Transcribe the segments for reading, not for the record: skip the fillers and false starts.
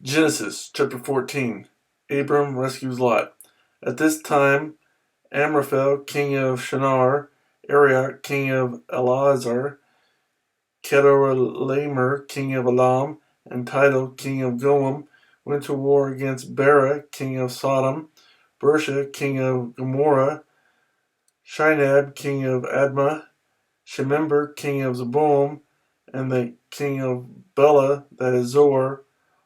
Genesis chapter 14. Abram rescues Lot. At this time, Amraphel, king of Shinar, Arioch, king of Elazar, Chedorlaomer, king of Elam, and Tidal, king of Goim, went to war against Bera, king of Sodom, Bersha, king of Gomorrah, Shinab, king of Admah, Shemember, king of Zeboim, and the king of Bela, that is Zoar.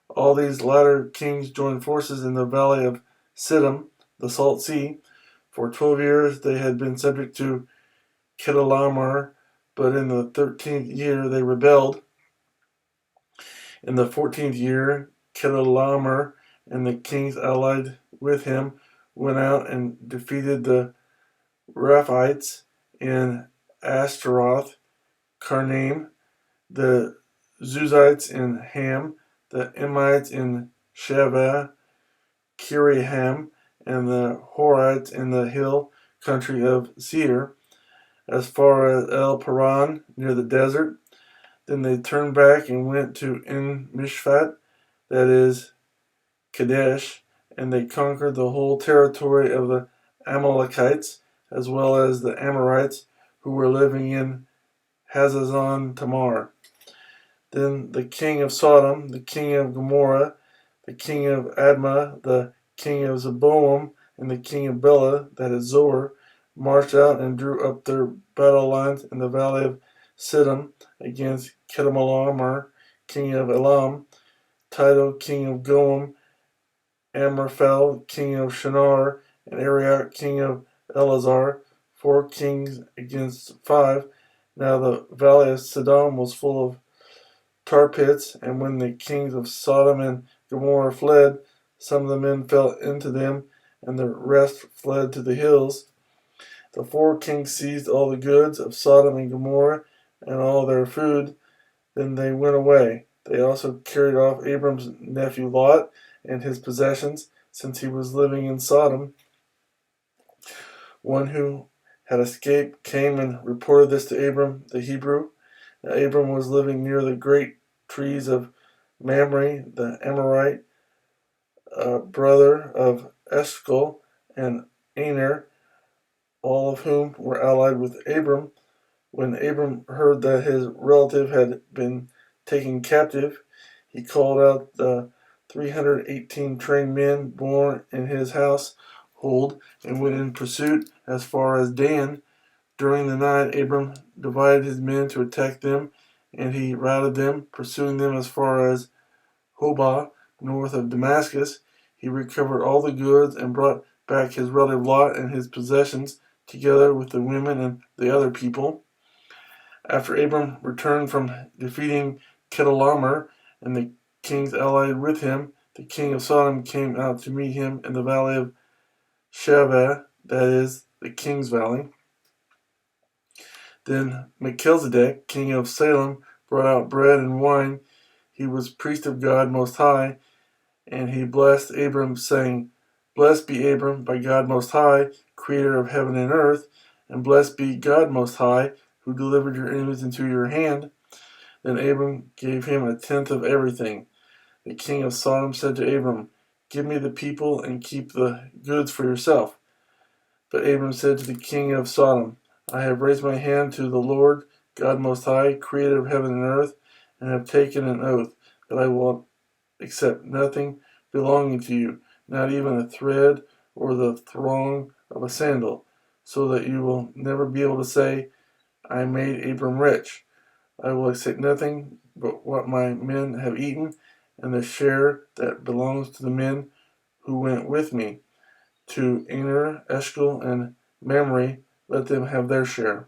All these latter kings joined forces in the valley of Siddim, the Salt Sea. For 12 years they had been subject to Chedorlaomer, but in the 13th year they rebelled. In the 14th year, Chedorlaomer and the kings allied with him went out and defeated the Rephites in Ashtaroth, Karnaim, the Zuzites in Ham, the Emites in Shaveh, Kiriham, and the Horites in the hill country of Seir, as far as El Paran, near the desert. Then they turned back and went to En Mishpat, that is, Kadesh, and they conquered the whole territory of the Amalekites, as well as the Amorites who were living in Hazazon Tamar. Then the king of Sodom, the king of Gomorrah, the king of Admah, the king of Zeboim, and the king of Bela, that is Zoar, marched out and drew up their battle lines in the valley of Siddim against Chedorlaomer, king of Elam, Tidal, king of Goim, Amraphel, king of Shinar, and Arioch, king of Elazar, 4 kings against 5. Now the valley of Siddim was full of tar pits, and when the kings of Sodom and Gomorrah fled, some of the men fell into them, and the rest fled to the hills. The 4 kings seized all the goods of Sodom and Gomorrah and all their food. Then they went away. They also carried off Abram's nephew Lot and his possessions, since he was living in Sodom. One who had escaped came and reported this to Abram the Hebrew. Now Abram was living near the great trees of Mamre, the Amorite, brother of Eshcol and Aner, all of whom were allied with Abram. When Abram heard that his relative had been taken captive, he called out the 318 trained men born in his household and went in pursuit as far as Dan. During the night, Abram divided his men to attack them, and he routed them, pursuing them as far as Hobah, north of Damascus. He recovered all the goods and brought back his relative Lot and his possessions, together with the women and the other people. After Abram returned from defeating Chedorlaomer and the kings allied with him, the king of Sodom came out to meet him in the valley of Shaveh, that is, the king's valley. Then Melchizedek, king of Salem, brought out bread and wine. He was priest of God Most High, and he blessed Abram, saying, Blessed be Abram by God Most High, creator of heaven and earth, and blessed be God Most High, who delivered your enemies into your hand. Then Abram gave him a tenth of everything. The king of Sodom said to Abram, Give me the people and keep the goods for yourself. But Abram said to the king of Sodom, I have raised my hand to the Lord, God Most High, creator of heaven and earth, and have taken an oath that I will accept nothing belonging to you, not even a thread or the thong of a sandal, so that you will never be able to say, I made Abram rich. I will accept nothing but what my men have eaten, and the share that belongs to the men who went with me. To Aner, Eshcol, and Mamre, let them have their share.